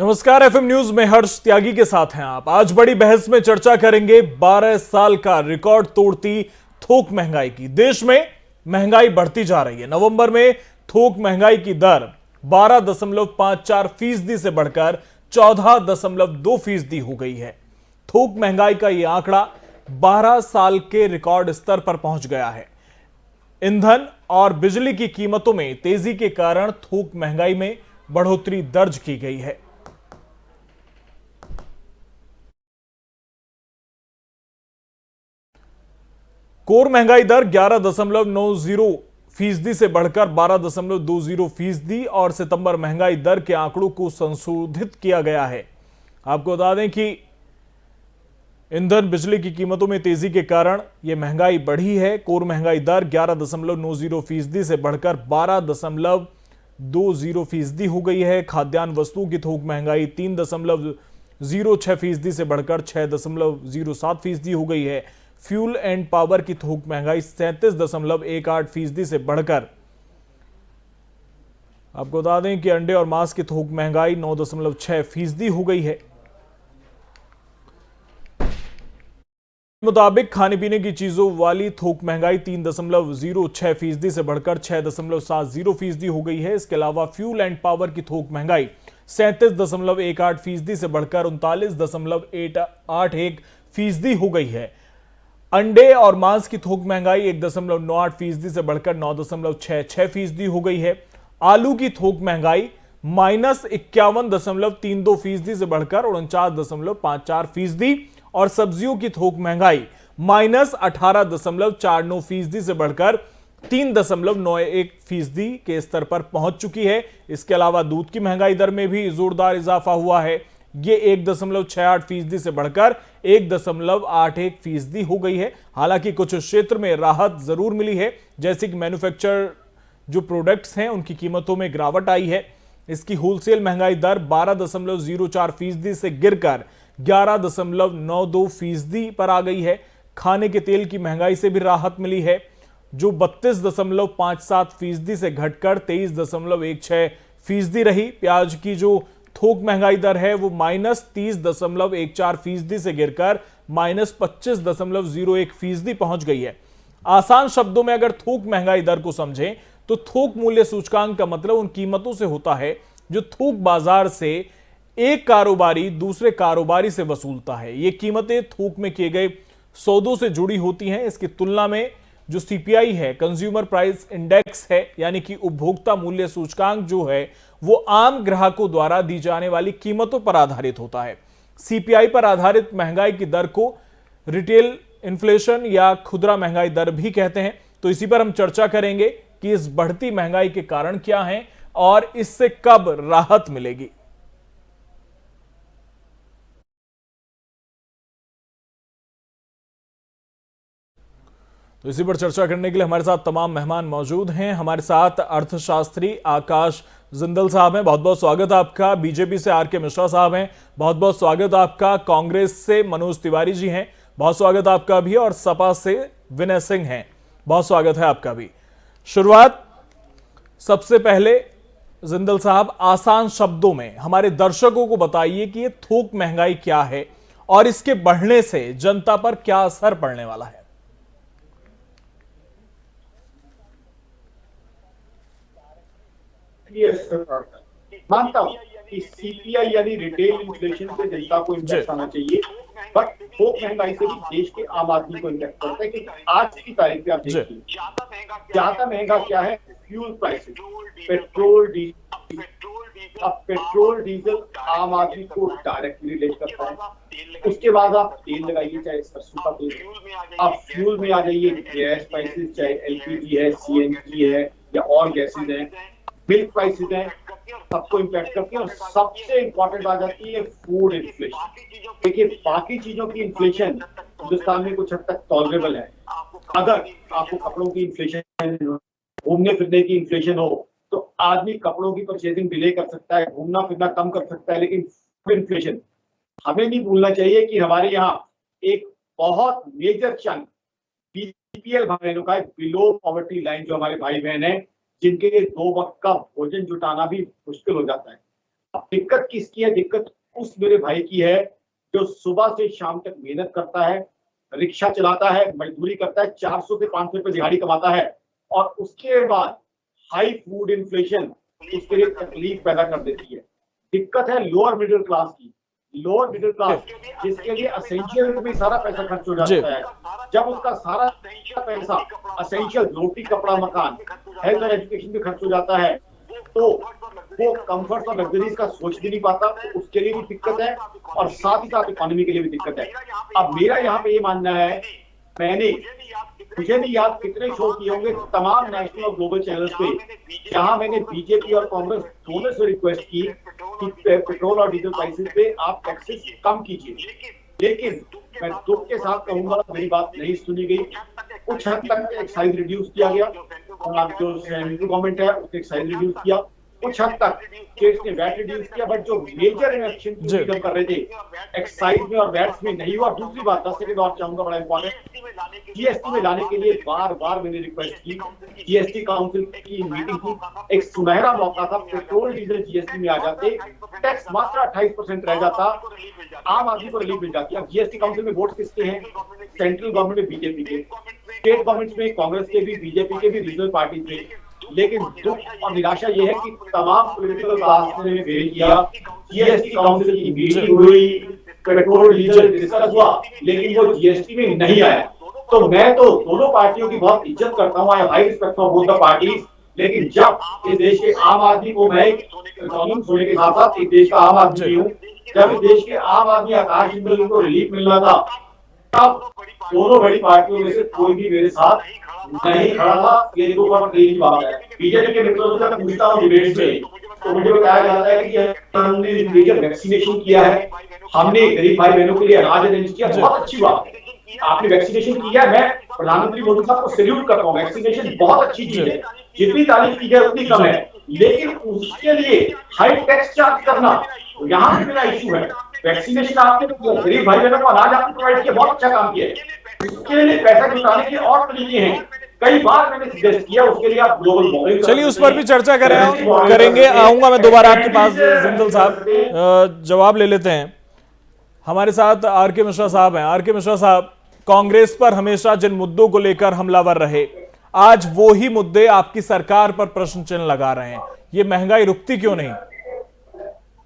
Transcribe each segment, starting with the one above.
नमस्कार। FM news में हर्ष त्यागी के साथ हैं आप। आज बड़ी बहस में चर्चा करेंगे 12 साल का रिकॉर्ड तोड़ती थोक महंगाई की। देश में महंगाई बढ़ती जा रही है। नवंबर में थोक महंगाई की दर 12.54% से बढ़कर 14.2% हो गई है। थोक महंगाई का यह आंकड़ा 12 साल के रिकॉर्ड स्तर पर पहुंच गया है। ईंधन और बिजली की कीमतों में तेजी के कारण थोक महंगाई में बढ़ोतरी दर्ज की गई है। कोर महंगाई दर 11.90% से बढ़कर 12.20% और सितंबर महंगाई दर के आंकड़ों को संशोधित किया गया है। आपको बता दें कि ईंधन बिजली की कीमतों में तेजी के कारण यह महंगाई बढ़ी है। कोर महंगाई दर 11.90% से बढ़कर 12.20% हो गई है। खाद्यान्न वस्तुओं की थोक महंगाई 3.06% से बढ़कर 6.07% हो गई है। फ्यूल एंड पावर की थोक महंगाई 37.18% से बढ़कर, आपको बता दें कि अंडे और मांस की थोक महंगाई 9.6% हो गई है। मुताबिक खाने पीने की चीजों वाली थोक महंगाई 3.06% से बढ़कर 6.70% हो गई है। इसके अलावा फ्यूल एंड पावर की थोक महंगाई 37.18% से बढ़कर 39.81% हो गई है। अंडे और मांस की थोक महंगाई 1.98% से बढ़कर 9.66% हो गई है। आलू की थोक महंगाई -51.32% से बढ़कर 49.54% और सब्जियों की थोक महंगाई -18.49% से बढ़कर 3.91% के स्तर पर पहुंच चुकी है। इसके अलावा दूध की महंगाई दर में भी जोरदार इजाफा हुआ है। ये 1.68% से बढ़कर 1.81% हो गई है। हालांकि कुछ क्षेत्र में राहत जरूर मिली है, जैसे कि मैन्युफैक्चर जो प्रोडक्ट्स हैं उनकी कीमतों में गिरावट आई है। इसकी होलसेल महंगाई दर 12.04% से गिरकर 11.92% पर आ गई है। खाने के तेल की महंगाई से भी राहत मिली है, जो 32.57% से घटकर 23.16% रही। प्याज की जो थोक महंगाई दर है वो -30.14% से गिरकर -25.01% पहुंच गई है। आसान शब्दों में अगर थोक महंगाई दर को समझें तो थोक मूल्य सूचकांक का मतलब उन कीमतों से होता है जो थोक बाजार से एक कारोबारी दूसरे कारोबारी से वसूलता है। ये कीमतें थोक में किए गए सौदों से जुड़ी होती हैं। इसकी तुलना में जो सीपीआई है, कंज्यूमर प्राइस इंडेक्स है, यानी कि उपभोक्ता मूल्य सूचकांक जो है वो आम ग्राहकों द्वारा दी जाने वाली कीमतों पर आधारित होता है। सीपीआई पर आधारित महंगाई की दर को रिटेल इन्फ्लेशन या खुदरा महंगाई दर भी कहते हैं। तो इसी पर हम चर्चा करेंगे कि इस बढ़ती महंगाई के कारण क्या हैं और इससे कब राहत मिलेगी। तो इसी पर चर्चा करने के लिए हमारे साथ तमाम मेहमान मौजूद हैं। हमारे साथ अर्थशास्त्री आकाश जिंदल साहब हैं, बहुत बहुत स्वागत आपका। बीजेपी से आर.के. मिश्रा साहब हैं, बहुत बहुत स्वागत आपका। कांग्रेस से मनोज तिवारी जी हैं, बहुत स्वागत आपका भी। और सपा से विनय सिंह हैं, बहुत स्वागत है आपका भी। शुरुआत सबसे पहले जिंदल साहब, आसान शब्दों में हमारे दर्शकों को बताइए कि ये थोक महंगाई क्या है और इसके बढ़ने से जनता पर क्या असर पड़ने वाला है। मानता हूँ कि सीपीआई यानी रिटेल इन्फ्लेशन से जनता को इम्पैक्ट आना चाहिए, बट थोक महंगाई से भी देश के आम आदमी को इम्पैक्ट पड़ता है। क्योंकि आज की तारीख में आप देखिए ज्यादा महंगा क्या है, फ्यूल प्राइसेस, पेट्रोल डीजल। अब पेट्रोल डीजल आम आदमी को डायरेक्टली रिलेट करता है। उसके बाद आप तेल लगाइए, चाहे सरसों का तेल, आप फ्यूल में आ जाइए, गैस प्राइसेस, चाहे एलपीजी है, सीएनजी है या और गैसेज हैं, मिल्क प्राइसेस हैं, सबको इम्पैक्ट करती है। और सबसे इंपॉर्टेंट आ जाती है फूड इन्फ्लेशन। देखिए बाकी चीजों की इन्फ्लेशन हिंदुस्तान में कुछ हद तक टॉलरेबल है। अगर आपको कपड़ों की इन्फ्लेशन, घूमने फिरने की इन्फ्लेशन हो तो आदमी कपड़ों की परचेजिंग डिले कर सकता है, घूमना फिरना कम कर सकता है। लेकिन फूड इन्फ्लेशन, हमें नहीं भूलना चाहिए कि हमारे यहाँ एक बहुत मेजर चंक बीपीएल बहनों का, बिलो पॉवर्टी लाइन, जो हमारे भाई बहन है जिनके लिए 2 वक्त का भोजन जुटाना भी मुश्किल हो जाता है, अब दिक्कत किसकी है? दिक्कत उस मेरे भाई की है जो सुबह से शाम तक मेहनत करता है, रिक्शा चलाता है, मजदूरी करता है, 400 से 500 रुपए दिहाड़ी कमाता है, और उसके बाद हाई फूड इन्फ्लेशन उसके लिए तकलीफ पैदा कर देती है। दिक्कत है लोअर मिडिल क्लास की। लोअर मिडिल क्लास जिसके लिए असेंशियल में सारा पैसा खर्च हो जाता है, जब उसका सारा पैसा असेंशियल रोटी कपड़ा मकान हेल्थ और एजुकेशन में खर्च हो जाता है, तो वो कंफर्ट और लग्जरीज का सोच भी नहीं पाता, तो उसके लिए भी दिक्कत है और साथ ही साथ इकोनॉमी के लिए भी दिक्कत है। अब मेरा यहाँ पे ये मानना है, मुझे नहीं याद कितने शो किए होंगे तमाम नेशनल और ग्लोबल चैनल्स पे, जहां मैंने बीजेपी और कांग्रेस दोनों से रिक्वेस्ट की कि पेट्रोल और डीजल प्राइसेस पे आप टैक्सेस कम कीजिए, लेकिन मैं दुख के साथ कहूंगा मेरी बात नहीं सुनी गई। कुछ हद तक एक्साइज रिड्यूस किया गया, और जो सेंट्रल गवर्नमेंट है उसने एक्साइज रिड्यूस किया, कुछ हद तक स्टेट्स ने वैट रिड्यूस किया, बट जो मेजर इलेक्शन की कर रहे थे एक्साइज में और वैट्स में नहीं हुआ। दूसरी बात 10 सेकंड और चाहूंगा, बड़ा इंपॉर्टेंट, जीएसटी में लाने के लिए बार बार मैंने रिक्वेस्ट की, जीएसटी काउंसिल की मीटिंग की, एक सुनहरा मौका था, पेट्रोल डीजल जीएसटी में आ जाते, टैक्स मात्र 28% रह जाता, आम आदमी को रिलीफ मिल जाती। अब जीएसटी काउंसिल में वोट किसके हैं? सेंट्रल गवर्नमेंट में बीजेपी के, स्टेट गवर्नमेंट में कांग्रेस के भी, बीजेपी के भी, रीजनल पार्टी के। लेकिन दुख और निराशा ये है कि तमाम पॉलिटिकल क्लास ने फेल किया। जीएसटी काउंसिल की मीटिंग हुई, पेट्रोल डीजल डिस्कस हुआ, लेकिन वो जीएसटी में नहीं आया। तो मैं तो दोनों पार्टियों की बहुत इज्जत करता हूँ, I high respect for both the parties, लेकिन जब इस देश के आम आदमी को, मैं कानून सुनने के साथ साथ इस देश का आम आदमी हूँ, जब इस देश के आम आदमी आकाश जिंदल को रिलीफ मिलना था, तब दोनों बड़ी पार्टियों में से कोई भी मेरे साथ नहीं खड़ा था। ये दो बार की बात है। बीजेपी के मित्रों से मैं पूछता हूँ डिबेट्स में, तो मुझे बताया जाता है कि हमने मेजर वैक्सीनेशन किया है, हमने गरीब भाई बहनों के लिए अनाज अरेंज किया, बहुत अच्छी बात है, आपने वैक्सीनेशन किया है। मैं प्रधानमंत्री मोदी साहब को सैल्यूट करता हूँ, वैक्सीनेशन बहुत अच्छी चीज है, जितनी तारीफ की जाए उतनी कम है, लेकिन उसके लिए हाई टैक्स चार्ज करना, यहाँ पे मेरा इशू है। वैक्सीनेशन आपने गरीब भाई बहनों को अनाज आपने प्रोवाइड किया, बहुत अच्छा काम किया है, उसके लिए पैसा जुटाने के और तरीके हैं, कई बार मैंने सजेस्ट किया, उसके लिए आप ग्लोबल मॉडल, चलिए उस पर भी चर्चा करेंगे। आऊंगा मैं दोबारा आपके पास जिंदल साहब, जवाब ले लेते हैं। हमारे साथ आर के मिश्रा साहब हैं। आर के मिश्रा साहब, कांग्रेस पर हमेशा जिन मुद्दों को लेकर हमलावर रहे, आज वो ही मुद्दे आपकी सरकार पर प्रश्न चिन्ह लगा रहे हैं। ये महंगाई रुकती क्यों नहीं?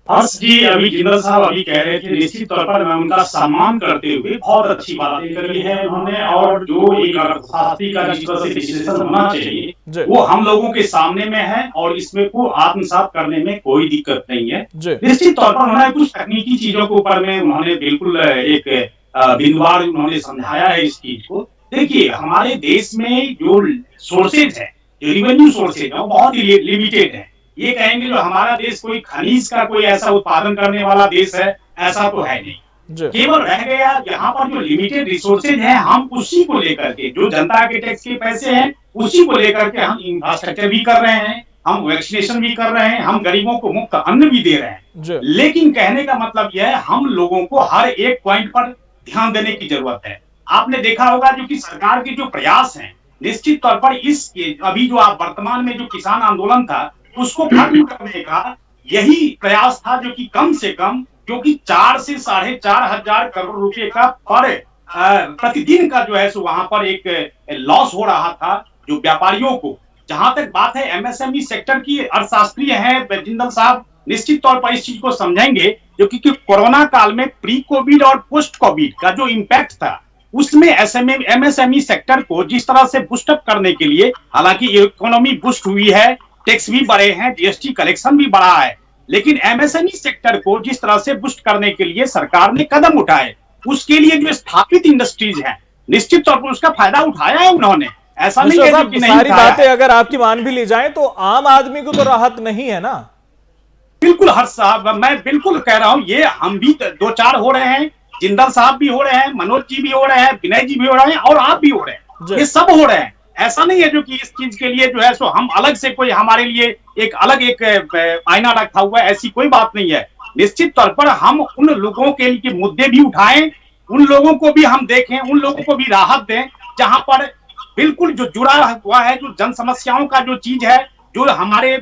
हर्ष जी, अभी जिंदल साहब अभी कह रहे थे, निश्चित तौर पर मैं उनका सम्मान करते हुए बहुत अच्छी बातें करी है उन्होंने, और जो एक अर्थशास्त्री का जिस तरह से विश्लेषण होना चाहिए वो हम लोगों के सामने में है, और इसमें को आत्मसात करने में कोई दिक्कत नहीं है। निश्चित तौर पर उन्होंने कुछ तकनीकी चीजों के ऊपर में उन्होंने बिल्कुल एक बिंदुवार उन्होंने समझाया है इस चीज को। देखिए, हमारे देश में जो सोर्सेज है, जो रेवेन्यू सोर्सेज है, वो बहुत ही लिमिटेड है। ये कहेंगे जो हमारा देश कोई खनिज का कोई ऐसा उत्पादन करने वाला देश है, ऐसा तो है नहीं। केवल रह गया यहाँ पर जो लिमिटेड रिसोर्सेज है, हम उसी को लेकर के, जो जनता के टैक्स के पैसे हैं, उसी को लेकर के हम इंफ्रास्ट्रक्चर भी कर रहे हैं, हम वैक्सीनेशन भी कर रहे हैं, हम गरीबों को मुफ्त अन्न भी दे रहे हैं। लेकिन कहने का मतलब यह है, हम लोगों को हर एक पॉइंट पर ध्यान देने की जरूरत है। आपने देखा होगा जो कि सरकार के जो प्रयास हैं, निश्चित तौर पर इस अभी जो आप वर्तमान में जो किसान आंदोलन था, उसको खत्म करने का यही प्रयास था, जो कि कम से कम, क्योंकि 4 से 4.5 हजार करोड़ रुपए का प्रतिदिन का जो है सो वहां पर एक लॉस हो रहा था जो व्यापारियों को। जहां तक बात है एमएसएमई सेक्टर की, अर्थशास्त्री है जिंदल साहब, निश्चित तौर पर इस चीज को समझेंगे, जो कि कोरोना काल में प्री कोविड और पोस्ट कोविड का जो इम्पैक्ट था, उसमें एमएसएमई सेक्टर को जिस तरह से बूस्टअप करने के लिए, हालांकि इकोनॉमी बूस्ट हुई है, टैक्स भी बढ़े हैं, जीएसटी कलेक्शन भी बढ़ा है, लेकिन एमएसएमई सेक्टर को जिस तरह से बूस्ट करने के लिए सरकार ने कदम उठाए, उसके लिए जो स्थापित इंडस्ट्रीज हैं, निश्चित तौर पर उसका फायदा उठाया है उन्होंने। ऐसा नहीं है कि नहीं। सारी बातें अगर आपकी मान भी ली जाए तो आम आदमी को तो राहत नहीं है ना। बिल्कुल हर्ष साहब, मैं बिल्कुल कह रहा हूं, ये हम भी 2-4 हो रहे हैं, जिंदल साहब भी हो रहे हैं, मनोज जी भी हो रहे हैं, विनय जी भी हो रहे हैं, और आप भी हो रहे हैं, ये सब हो रहे हैं। ऐसा नहीं है जो कि इस चीज के लिए जो है सो हम अलग से कोई हमारे लिए एक अलग एक आईना रखा हुआ है, ऐसी कोई बात नहीं है। निश्चित तौर पर हम उन लोगों के लिए मुद्दे भी उठाएं, उन लोगों को भी हम देखें, उन लोगों को भी राहत दें, जहां पर बिल्कुल जो जुड़ा हुआ है, जो जन समस्याओं का जो चीज है, जो हमारे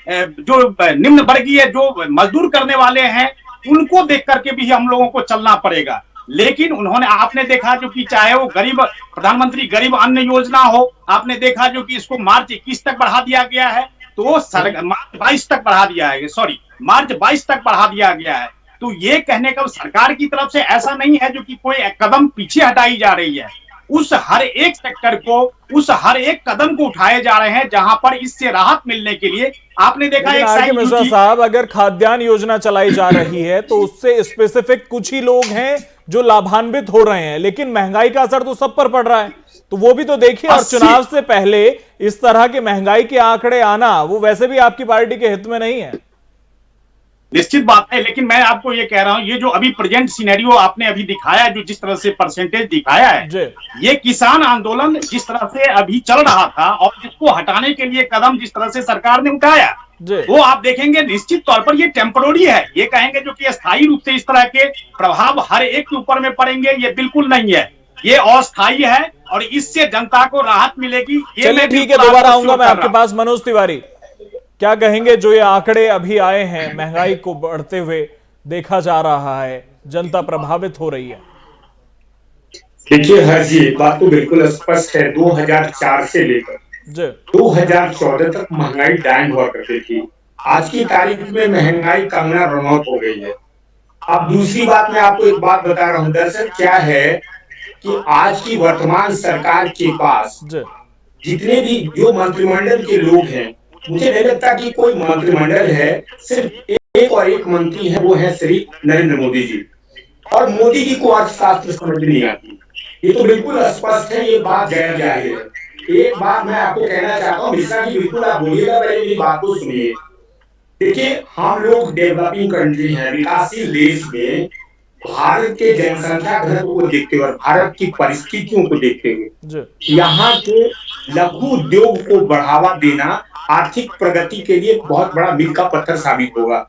जो निम्न वर्गीय जो मजदूर करने वाले हैं उनको देख करके भी हम लोगों को चलना पड़ेगा। लेकिन उन्होंने, आपने देखा जो कि चाहे वो गरीब प्रधानमंत्री गरीब अन्न योजना हो, आपने देखा जो कि इसको मार्च 21 तक बढ़ा दिया गया है, तो मार्च 22 तक बढ़ा दिया है, सॉरी मार्च 22 तक बढ़ा दिया गया है। तो ये कहने का सरकार की तरफ से ऐसा नहीं है जो कि कोई कदम पीछे हटाई जा रही है, उस हर एक सेक्टर को, उस हर एक कदम को उठाए जा रहे हैं जहां पर इससे राहत मिलने के लिए। आपने देखा एक आर के मिश्रा साहब, अगर खाद्यान्न योजना चलाई जा रही है तो उससे स्पेसिफिक कुछ ही लोग हैं जो लाभान्वित हो रहे हैं, लेकिन महंगाई का असर तो सब पर पड़ रहा है, तो वो भी तो देखिए। और चुनाव से पहले इस तरह के महंगाई के आंकड़े आना वो वैसे भी आपकी पार्टी के हित में नहीं है। निश्चित बात है, लेकिन मैं आपको ये कह रहा हूं, ये जो अभी प्रेजेंट सिनेरियो आपने अभी दिखाया, जो जिस तरह से परसेंटेज दिखाया है, ये किसान आंदोलन जिस तरह से अभी चल रहा था और जिसको हटाने के लिए कदम जिस तरह से सरकार ने उठाया, वो आप देखेंगे निश्चित तौर पर ये टेम्पररी है। ये कहेंगे जो कि स्थायी रूप से इस तरह के प्रभाव हर एक के ऊपर में पड़ेंगे, ये बिल्कुल नहीं है, ये अस्थायी है और इससे जनता को राहत मिलेगी। चलिए ठीक है, दोबारा आऊंगा मैं आपके पास। मनोज तिवारी, क्या कहेंगे जो ये आंकड़े अभी आए हैं, महंगाई को बढ़ते हुए देखा जा रहा है, जनता प्रभावित हो रही है? देखिए हर जी, बात तो बिल्कुल स्पष्ट है, 2004 से लेकर 2014 तक महंगाई डाउन हुआ करती थी। आज की तारीख में महंगाई कंगना रनौत हो गई है। अब दूसरी बात, मैं आपको एक बात बता रहा हूँ, दरअसल क्या है कि आज की वर्तमान सरकार के पास जितने भी जो मंत्रिमंडल के लोग हैं, मुझे नहीं लगता कि कोई मंत्रिमंडल है, सिर्फ एक और एक मंत्री है, वो है श्री नरेंद्र मोदी जी। और मोदी जी को अर्थशास्त्र समझ नहीं आती, ये तो बिल्कुल स्पष्ट है, ये बात जाहिर है। एक बात मैं आपको कहना चाहता हूँ, मिश्रा जी बिल्कुल आप बोलिएगा, पहले मेरी बात को सुनिए। देखिए हम लोग डेवलपिंग कंट्री हैं, विकासशील देश में भारत के जनसंख्या घनत्व को देखते हुए और भारत की परिस्थितियों को देखते हुए यहाँ के लघु उद्योग को बढ़ावा देना आर्थिक प्रगति के लिए बहुत बड़ा मील का पत्थर साबित होगा।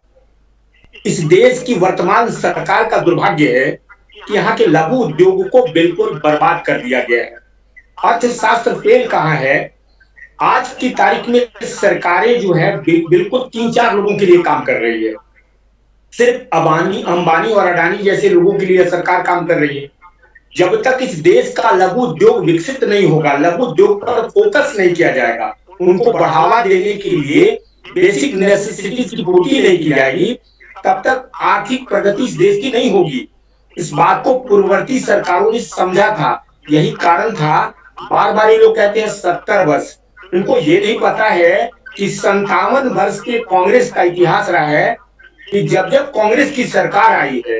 इस देश की वर्तमान सरकार का दुर्भाग्य है कि यहाँ के लघु उद्योगों को बिल्कुल बर्बाद कर दिया गया है। अर्थशास्त्र फेल कहाँ है? आज की तारीख में सरकारें जो है बिल्कुल 3-4 लोगों के लिए काम कर रही है, सिर्फ अंबानी और अडानी जैसे लोगों के लिए सरकार काम कर रही है। जब तक इस देश का लघु उद्योग विकसित नहीं होगा, लघु उद्योग पर फोकस नहीं किया जाएगा, उनको बढ़ावा देने के लिए बेसिक नेसेसिटीज की पूर्ति नहीं की जाएगी, तब तक आर्थिक प्रगति इस देश की नहीं होगी। इस बात को पूर्ववर्ती सरकारों ने समझा था, यही कारण था बार बार ये लोग कहते हैं 70 वर्ष, उनको ये नहीं पता है कि 57 वर्ष के कांग्रेस का इतिहास रहा है कि जब जब कांग्रेस की सरकार आई है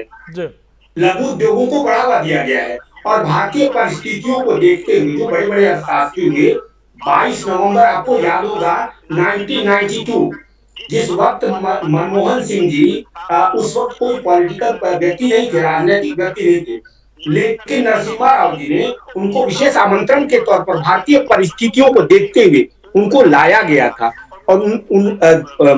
लघु उद्योगों को बढ़ावा दिया गया है। और भारतीय परिस्थितियों को देखते हुए जो बड़े बड़े अर्थशास्त्री हुए, 22 नवंबर आपको याद होगा 1992, जिस वक्त मनमोहन सिंह जी उस वक्त कोई पॉलिटिकल व्यक्ति नहीं थे, राजनीतिक व्यक्ति नहीं थे, लेकिन नरसिम्हा राव जी ने उनको विशेष आमंत्रण के तौर पर भारतीय परिस्थितियों को देखते हुए उनको लाया गया था। और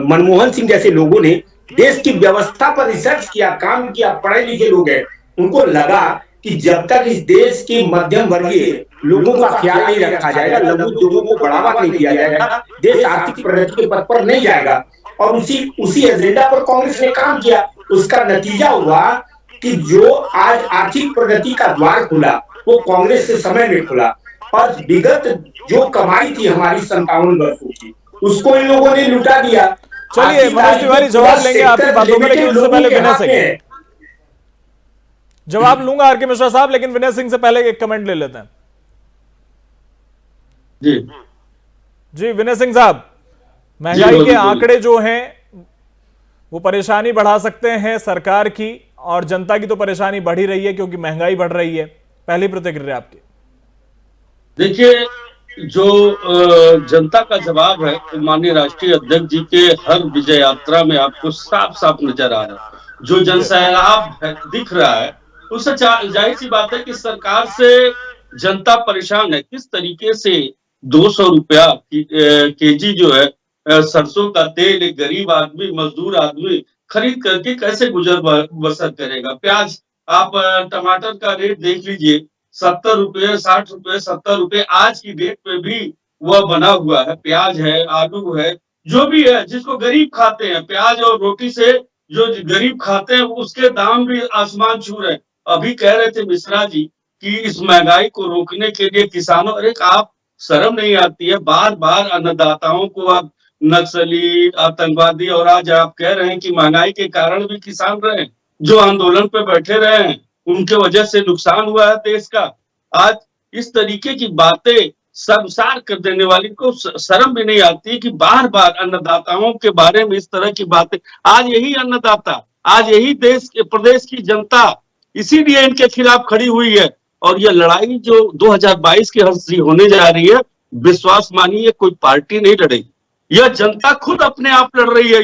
मनमोहन सिंह जैसे लोगों ने देश की व्यवस्था पर रिसर्च किया, काम किया, पढ़े लिखे लोग हैं, उनको लगा कि जब तक इस देश के मध्यम वर्गीय लोगों का ख्याल नहीं रखा जाएगा, लघु उद्योगों को बढ़ावा नहीं दिया जाएगा, देश आर्थिक प्रगति के पथ पर नहीं जाएगा। और उसी एजेंडा पर कांग्रेस ने काम किया। उसका नतीजा हुआ कि जो आज आर्थिक प्रगति का द्वार खुला वो कांग्रेस के समय में खुला। और विगत जो कमाई थी हमारी 57 वर्षों की, उसको इन लोगों ने लुटा दिया। चलिए मनोज तिवारी जवाब लेंगे आपकी बातों का, लेकिन उससे पहले विनय सिंह जवाब लूंगा आर के मिश्रा साहब, लेकिन विनय सिंह से पहले एक कमेंट ले लेते हैं। जी विनय सिंह साहब, महंगाई के आंकड़े जो हैं वो परेशानी बढ़ा सकते हैं सरकार की, और जनता की तो परेशानी बढ़ ही रही है क्योंकि महंगाई बढ़ रही है। पहली प्रतिक्रिया आपकी। देखिए, जो जनता का जवाब है माननीय राष्ट्रीय अध्यक्ष जी के हर विजय यात्रा में आपको साफ साफ नजर आ रहा है। जो जनसैलाब दिख रहा है उससे जाहिर सी बात है कि सरकार से जनता परेशान है। किस तरीके से 200 रुपया केजी जो है सरसों का तेल एक गरीब आदमी, मजदूर आदमी खरीद करके कैसे गुजर बसर करेगा। प्याज, आप टमाटर का रेट देख लीजिए, 70 रुपये, 60 रुपये, 70 रुपये आज की डेट में भी वह बना हुआ है। प्याज है, आलू है, जो भी है, जिसको गरीब खाते हैं, प्याज और रोटी से जो गरीब खाते हैं उसके दाम भी आसमान छू रहे हैं। अभी कह रहे थे मिश्रा जी कि इस महंगाई को रोकने के लिए किसानों, अरे आप शर्म नहीं आती है, बार बार अन्नदाताओं को आप नक्सली, आतंकवादी, और आज आप कह रहे हैं कि महंगाई के कारण भी किसान रहे हैं, जो आंदोलन पे बैठे रहे हैं उनके वजह से नुकसान हुआ है देश का। आज इस तरीके की बातें शर्मसार कर देने वाली को शर्म भी नहीं आती कि बार बार अन्नदाताओं के बारे में इस तरह की बातें। आज यही अन्नदाता, आज यही देश के प्रदेश की जनता इसीलिए इनके खिलाफ खड़ी हुई है। और यह लड़ाई जो 2022 की हंसी होने जा रही है, विश्वास मानिए कोई पार्टी नहीं लड़ेगी, यह जनता खुद अपने आप लड़ रही है।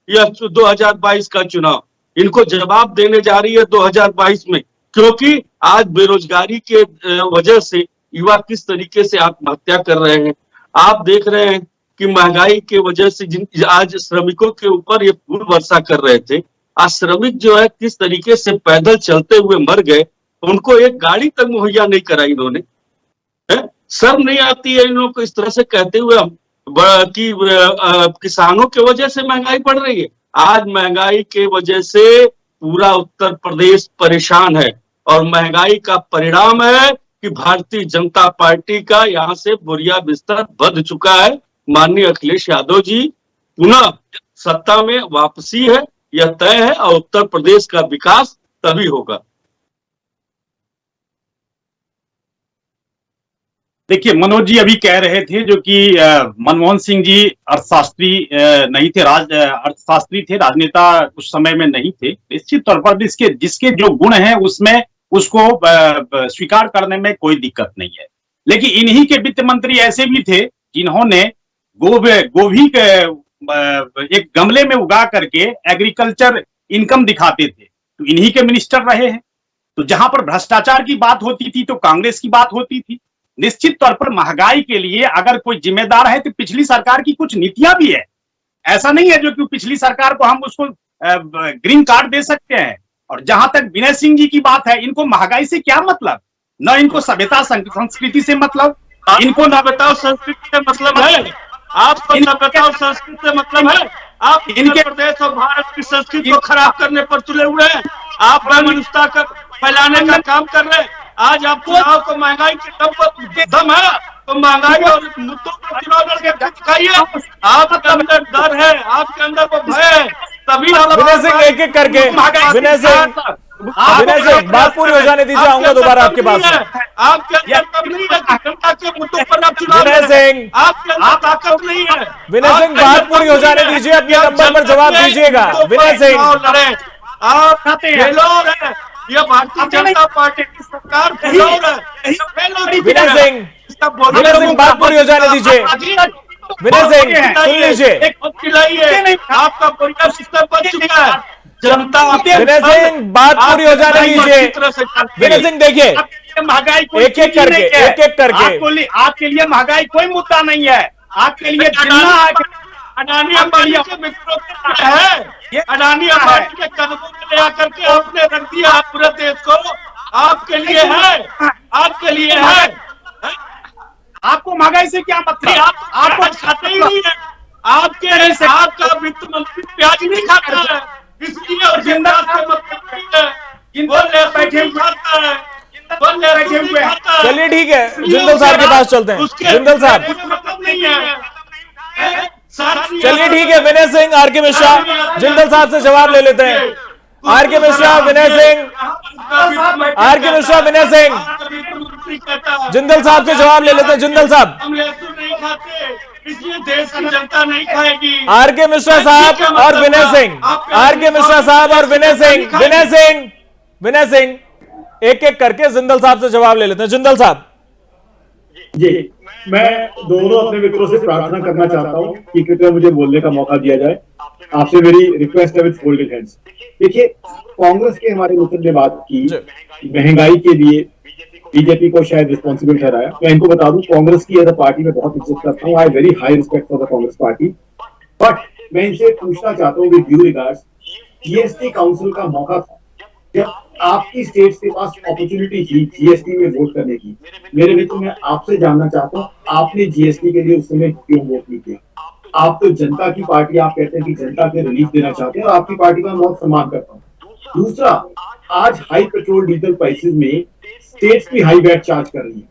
यह 2022 का चुनाव इनको जवाब देने जा रही है 2022 में, क्योंकि आज बेरोजगारी के वजह से युवा किस तरीके से आत्महत्या कर रहे हैं। आप देख रहे हैं कि महंगाई के वजह से आज श्रमिकों के ऊपर ये फूल वर्षा कर रहे थे, आज श्रमिक जो है किस तरीके से पैदल चलते हुए मर गए, उनको एक गाड़ी तक मुहैया नहीं कराई इन्होंने। शर्म नहीं आती है इन लोगों को इस तरह से कहते हुए हम कि किसानों के वजह से महंगाई बढ़ रही है। आज महंगाई के वजह से पूरा उत्तर प्रदेश परेशान है और महंगाई का परिणाम है कि भारतीय जनता पार्टी का यहाँ से बोरिया बिस्तर बंध चुका है। माननीय अखिलेश यादव जी पुनः सत्ता में वापसी है, यह तय है, और उत्तर प्रदेश का विकास तभी होगा। देखिए, मनोज जी अभी कह रहे थे जो कि मनमोहन सिंह जी अर्थशास्त्री नहीं थे, अर्थशास्त्री थे, राजनेता उस समय में नहीं थे। निश्चित तौर पर जिसके जो गुण हैं उसमें उसको स्वीकार करने में कोई दिक्कत नहीं है। लेकिन इन्हीं के वित्त मंत्री ऐसे भी थे जिन्होंने गोभी एक गमले में उगा करके एग्रीकल्चर इनकम दिखाते थे, तो इन्हीं के मिनिस्टर रहे हैं। तो जहां पर भ्रष्टाचार की बात होती थी तो कांग्रेस की बात होती थी। निश्चित तौर पर महंगाई के लिए अगर कोई जिम्मेदार है तो पिछली सरकार की कुछ नीतियां भी है। ऐसा नहीं है जो कि पिछली सरकार को हम उसको ग्रीन कार्ड दे सकते हैं। और जहां तक विनय सिंह जी की बात है, इनको महंगाई से क्या मतलब, न इनको सभ्यता संस्कृति से मतलब, इनको न बताओ संस्कृति से मतलब है, आपको न बताओ संस्कृति से मतलब है। आप इनके प्रदेश और भारत की संस्कृति को खराब करने पर तुले हुए हैं, आप मनुष्यता का फैलाने का काम कर रहे हैं। आज आप चुनाव को महंगाई के दम पर दम है तो महंगाई और मुद्दों पर चुनाव लड़के दिखाइए। आपके अंदर डर है, आपके अंदर वो भय है, तभी विनय सिंह एक एक करके, विनय सिंह बात पूरी हो जाने दीजिए, आऊंगा दोबारा आपके पास। आपके अंदर तब नहीं है जनता के मुद्दों पर आप चुनाव, विनय सिंह आपके अंदर ताकत नहीं है। विनय सिंह बात पूरी हो जाने दीजिए, अपने नंबर पर जवाब दीजिएगा। विनय सिंह आप फेलोर है, ये भारतीय जनता पार्टी की सरकार फेलोर है। विनय सिंह बात पूरी हो जाने दीजिए। विनय सिंह सुन लीजिए, आपका बोरिया सिस्टम बन चुका है, जनता। विनय सिंह बात पूरी हो जाने दीजिए। विनय सिंह देखिए, महंगाई एक एक करके आपके लिए महंगाई कोई मुद्दा नहीं है। आपके लिए अडानी अंबानी के मित्रों है, अडानी अंबानी के कदमों में ले आकर के आपने रख दिया पूरे देश को। आपके लिए है, आपके लिए है। आपको महंगाई से क्या मतलब? आप खाते ही नहीं है। आपका वित्त मंत्री प्याज नहीं खाता है, इसलिए और जिंदा से मतलब नहीं है। बोले बैठे खाता है, बोले बैठे हुए। चलिए ठीक है, जिंदल साहब के पास चलते हैं। जिंदल साहब मतलब नहीं है। चलिए ठीक है, विनय सिंह, आर के मिश्रा, जिंदल साहब से जवाब ले लेते हैं। आर के मिश्रा, विनय सिंह, आर के मिश्रा, विनय सिंह, जिंदल साहब से जवाब ले लेते हैं। जिंदल साहब, हम लहसुन नहीं खाते, इसलिए देश की जनता नहीं खाएगी। आर के मिश्रा साहब और विनय सिंह, आर के मिश्रा साहब और विनय सिंह, विनय सिंह एक एक करके जिंदल साहब से जवाब ले लेते हैं। जिंदल साहब जी, मैं दोनों अपने मित्रों से प्रार्थना करना चाहता हूं कि कृपया मुझे बोलने का मौका दिया जाए। आपसे मेरी रिक्वेस्ट है विद फोल्डेड हैंड्स। देखिए, कांग्रेस के हमारे मित्र ने बात की महंगाई के लिए बीजेपी को शायद रिस्पॉन्सिबल ठहराया। मैं इनको बता दूं, कांग्रेस की एज अ पार्टी में बहुत इज्जत करता हूँ। I very high respect for the Congress party. But मैं इनसे पूछना चाहता हूँ with due regards, GST council का मौका था जब आपकी स्टेट के पास अपॉर्चुनिटी थी जीएसटी में वोट करने की। मेरे मित्र, मैं आपसे जानना चाहता हूँ, आपने जीएसटी के लिए उस समय क्यों वोट नहीं किया? आप तो जनता की पार्टी, आप कहते हैं कि जनता के रिलीफ देना चाहते हैं और आपकी पार्टी का मैं बहुत सम्मान करता हूँ। दूसरा, आज हाई पेट्रोल डीजल प्राइसेस में स्टेट्स भी हाई वैट चार्ज कर रही है।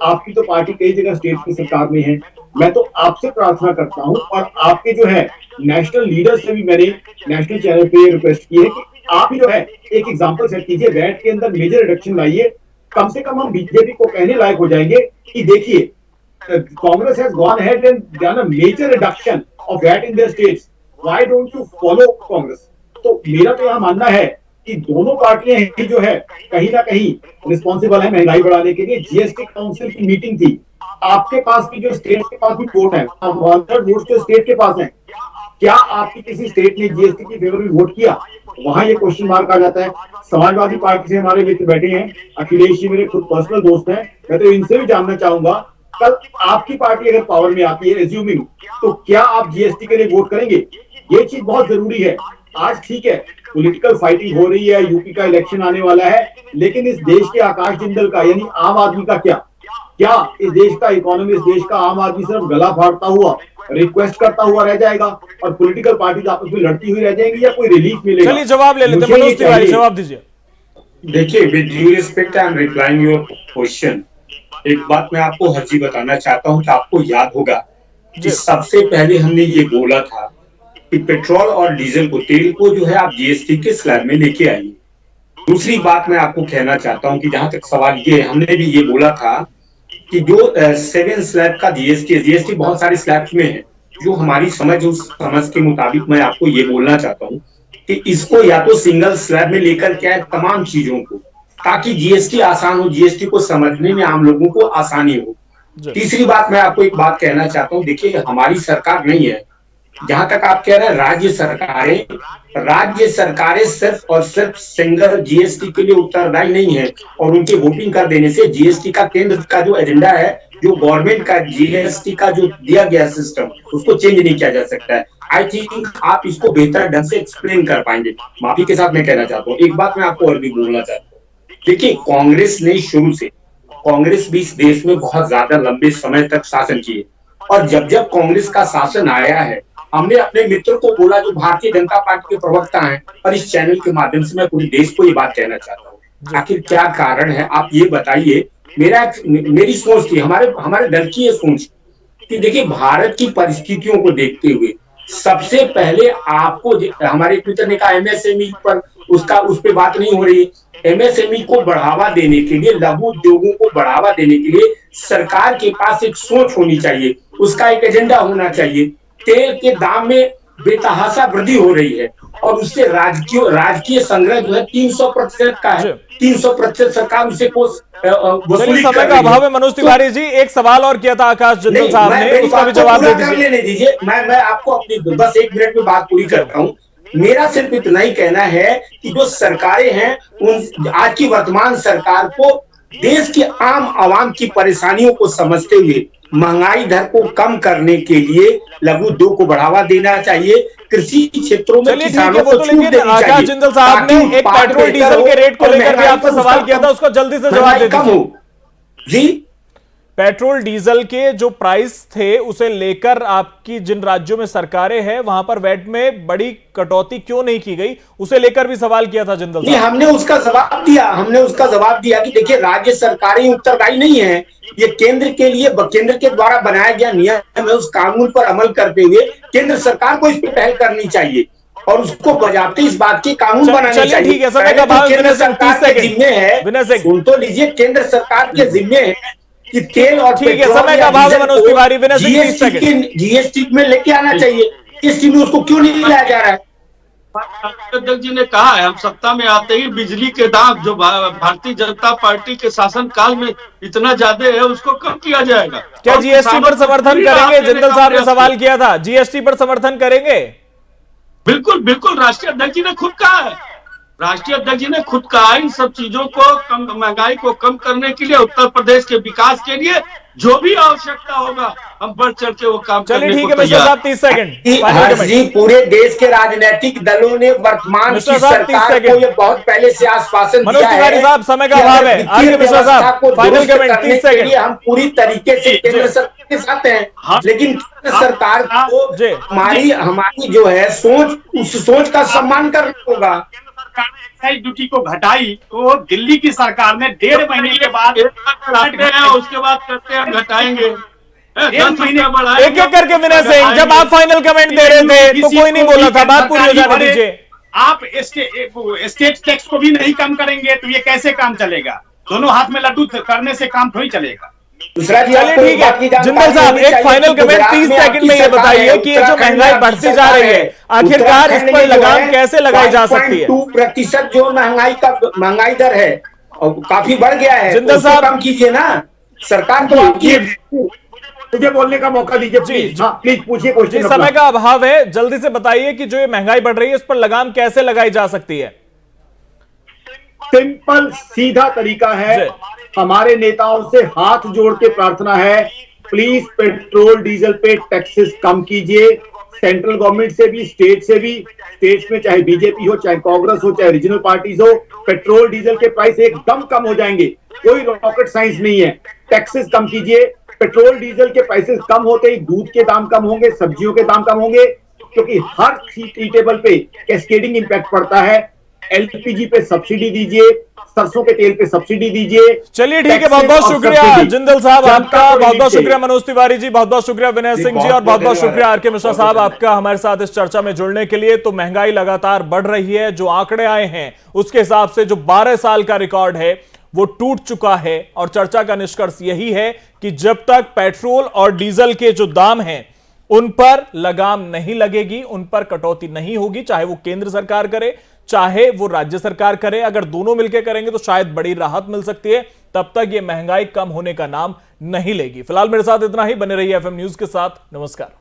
आपकी तो पार्टी कई जगह स्टेट्स की सरकार में है। मैं तो आपसे प्रार्थना करता हूं और आपके जो है नेशनल लीडर से भी मैंने नेशनल चैनल पे रिक्वेस्ट की है कि आप ही जो है एक एग्जांपल सेट कीजिए, वैट के अंदर मेजर रिडक्शन लाइए। कम से कम हम बीजेपी को कहने लायक हो जाएंगे कि देखिए, Congress has gone ahead and done a major reduction of VAT in their states. Why don't you follow Congress? तो मेरा तो यह मानना है कि दोनों पार्टियां ही जो है कहीं ना कहीं रिस्पॉन्सिबल है महंगाई बढ़ाने के लिए। जीएसटी काउंसिल की मीटिंग थी, आपके पास भी जो स्टेट के पास भी वोट है, वोट जो स्टेट के पास है, क्या आपकी किसी स्टेट ने जीएसटी की फेवर में वोट किया? वहां ये क्वेश्चन मार्क आ जाता है। समाजवादी पार्टी से हमारे मित्र बैठे हैं, अखिलेश जी मेरे खुद पर्सनल दोस्त हैं, मैं तो इनसे भी जानना चाहूंगा, कल आपकी पार्टी अगर पावर में आती है एज्यूमिंग, तो क्या आप जीएसटी के लिए वोट करेंगे? ये चीज बहुत जरूरी है। आज ठीक है, पॉलिटिकल फाइटिंग हो रही है, यूपी का इलेक्शन आने वाला है, लेकिन इस देश के आकाश जिंदल का यानी आम आदमी का क्या इस देश का इकोनॉमी, इस देश का आम आदमी सिर्फ गला फाड़ता हुआ, रिक्वेस्ट करता हुआ रह जाएगा और पॉलिटिकल पार्टी आपस में लड़ती हुई रह जाएंगी या कोई रिलीफ मिलेगा? चलिए जवाब ले लेते हैं, मनोज तिवारी जवाब दीजिए। देखिए, with due respect I am replying your question. एक बात मैं आपको हर्जी बताना चाहता हूं कि आपको याद होगा कि सबसे पहले हमने ये बोला था कि पेट्रोल और डीजल को, तेल को जो है आप जीएसटी के स्लैब में लेके आइए। दूसरी बात मैं आपको कहना चाहता हूं कि जहां तक सवाल ये, हमने भी ये बोला था कि जो 7 स्लैब का जीएसटी बहुत सारे स्लैब्स में है, जो हमारी समझ, उस समझ के मुताबिक मैं आपको ये बोलना चाहता हूँ कि इसको या तो सिंगल स्लैब में लेकर के आए तमाम चीजों को, ताकि जीएसटी आसान हो, जीएसटी को समझने में आम लोगों को आसानी हो। तीसरी बात मैं आपको एक बात कहना चाहता हूँ, देखिए हमारी सरकार नहीं है, जहां तक आप कह रहे हैं राज्य सरकारें सिर्फ और सिर्फ सिंगल जीएसटी के लिए उत्तरदायी नहीं है, और उनके वोटिंग कर देने से जीएसटी का केंद्र का जो एजेंडा है, जो गवर्नमेंट का जीएसटी का जो दिया गया सिस्टम, उसको चेंज नहीं किया जा सकता है। आई थिंक आप इसको बेहतर ढंग से एक्सप्लेन कर पाएंगे। माफी के साथ मैं कहना चाहता हूँ, एक बात मैं आपको और भी बोलना चाहता हूँ। देखिए, कांग्रेस भी इस देश में बहुत ज्यादा लंबे समय तक शासन किए, और जब कांग्रेस का शासन आया है, हमने अपने मित्रों को बोला जो भारतीय जनता पार्टी के प्रवक्ता हैं, और इस चैनल के माध्यम से मैं पूरे देश को ये बात कहना चाहता हूँ, आखिर क्या कारण है आप ये बताइए। मेरी सोच थी, हमारे दल की ये सोच कि देखिए, भारत की परिस्थितियों को देखते हुए सबसे पहले आपको, हमारे ट्विटर ने कहा एमएसएमई पर उस पर बात नहीं हो रही। एमएसएमई को बढ़ावा देने के लिए, लघु उद्योगों को बढ़ावा देने के लिए सरकार के पास एक सोच होनी चाहिए, उसका एक एजेंडा होना चाहिए। तेल के दाम में बेतहाशा वृद्धि हो रही है, और उससे राजकीय संग्रह जो है 300% का है, 300% सरकार उसे वसूली समय का अभाव है। मनोज तिवारी जी, एक सवाल और किया था आकाश जिंदल साहब ने, उसका भी जवाब दे दीजिए। मैं आपको अपनी बस 1 मिनट में बात पूरी करता हूँ। मेरा सिर्फ इतना ही कहना है कि जो सरकारें हैं, उन आज की वर्तमान सरकार को देश के आम आवाम की परेशानियों को समझते हुए महंगाई दर को कम करने के लिए लघु उद्योग को बढ़ावा देना चाहिए, कृषि क्षेत्रों में किसानों को छूट देनी चाहिए। आकाश जिंदल साहब ने एक पेट्रोल डीजल के रेट को लेकर भी आपसे सवाल किया था, उसका जल्दी से जवाब दे दीजिए जी। पेट्रोल डीजल के जो प्राइस थे उसे लेकर आपकी जिन राज्यों में सरकारें हैं, वहां पर वैट में बड़ी कटौती क्यों नहीं की गई, उसे लेकर भी सवाल किया था जिंदल साहब। हमने उसका जवाब दिया कि देखिए, राज्य सरकारें उत्तरदायी नहीं है, ये केंद्र के द्वारा बनाया गया नियम है, उस कानून पर अमल करते हुए केंद्र सरकार को इस पर पहल करनी चाहिए और उसको बजाते इस बात के कानून बनाने चाहिए। ठीक है, समय का अभाव, केंद्र सरकार के जिम्मे है, सुन तो लीजिए, केंद्र सरकार के जिम्मे है कि तेल और ठीक है, समय का अभाव है मनोज तिवारी, जीएसटी में लेके आना चाहिए, इस चीज में उसको क्यों नहीं लाया जा रहा है? अध्यक्ष जी ने कहा है, हम सत्ता में आते ही बिजली के दाम जो भारतीय जनता पार्टी के शासन काल में इतना ज्यादा है, उसको कम किया जाएगा। क्या जीएसटी पर समर्थन करेंगे? जिंदल साहब ने सवाल किया था, जीएसटी पर समर्थन करेंगे? बिल्कुल बिल्कुल, राष्ट्रीय अध्यक्ष जी ने खुद कहा इन सब चीजों को कम, महंगाई को कम करने के लिए, उत्तर प्रदेश के विकास के लिए जो भी आवश्यकता होगा, हम बढ़ चढ़ के वो काम करने को तैयार हैं। 30 सेकंड। पूरे देश के राजनीतिक दलों ने वर्तमान की सरकार को ये बहुत पहले से आश्वासन दिया है। साहब, समय का अभाव है, आगे मिश्रा साहब, फाइनल कमेंट 30 सेकंड। हम पूरी तरीके से केंद्र सरकार के साथ हैं, हाँ, लेकिन सरकार को हमारी जो है सोच, उस सोच का सम्मान करना होगा। केंद्र सरकार ने एक्साइज ड्यूटी को घटाई तो दिल्ली की सरकार ने 1.5 महीने के बाद उसके बाद करते हैं घटाएंगे। एक एक करके विनय सिंह, जब आप फाइनल कमेंट दे रहे थे तो कोई नहीं बोला था, बात पूरी हो जाने दीजिए। आप स्टेट टैक्स को भी नहीं कम करेंगे तो ये कैसे काम चलेगा? दोनों हाथ में लड्डू करने से काम थोड़ी चलेगा। दूसरा चलिए ठीक है, जिंदल साहब एक फाइनल कमेंट 30 सेकंड में ये बताइए कि ये जो महंगाई बढ़ती जा रही है, आखिरकार इस पर लगाम कैसे लगाई जा सकती है? 2% जो महंगाई दर है और काफी बढ़ गया है, जिंदल साहब कम कीजिए ना, सरकार को मुझे बोलने का मौका दीजिए प्लीज। हाँ प्लीज पूछिए क्वेश्चन। समय का अभाव है, जल्दी से बताइए कि जो ये महंगाई बढ़ रही है इस पर लगाम कैसे लगाई जा सकती है? सिंपल सीधा तरीका है, हमारे नेताओं से हाथ जोड़ के प्रार्थना है, प्लीज पेट्रोल डीजल पे टैक्सेस कम कीजिए। सेंट्रल गवर्नमेंट से भी, स्टेट से भी, स्टेट्स में चाहे बीजेपी हो, चाहे कांग्रेस हो, चाहे रीजनल पार्टीज हो, पेट्रोल डीजल के प्राइस एकदम कम हो जाएंगे, कोई रॉकेट साइंस नहीं है। टैक्सेस कम कीजिए, पेट्रोल डीजल के प्राइसेस कम होते ही दूध के दाम कम होंगे, सब्जियों के दाम कम होंगे, क्योंकि हर टेबल पे कैस्केडिंग इंपैक्ट पड़ता है। एलपीजी पे सब्सिडी दीजिए, सरसों के तेल पे सब्सिडी दीजिए। चलिए ठीक है, बहुत बहुत शुक्रिया जिंदल साहब आपका, बहुत बहुत शुक्रिया मनोज तिवारी जी, बहुत बहुत शुक्रिया विनय सिंह जी, और बहुत बहुत शुक्रिया आर.के. मिश्रा साहब आपका हमारे साथ इस चर्चा में जुड़ने के लिए। तो महंगाई लगातार बढ़ रही है, जो आंकड़े आए हैं उसके हिसाब से जो 12 साल का रिकॉर्ड है वो टूट चुका है, और चर्चा का निष्कर्ष यही है कि जब तक पेट्रोल और डीजल के जो दाम हैं उन पर लगाम नहीं लगेगी, उन पर कटौती नहीं होगी, चाहे वो केंद्र सरकार करे चाहे वो राज्य सरकार करे, अगर दोनों मिलकर करेंगे तो शायद बड़ी राहत मिल सकती है, तब तक ये महंगाई कम होने का नाम नहीं लेगी। फिलहाल मेरे साथ इतना ही, बने रहिए एफएम न्यूज के साथ। नमस्कार।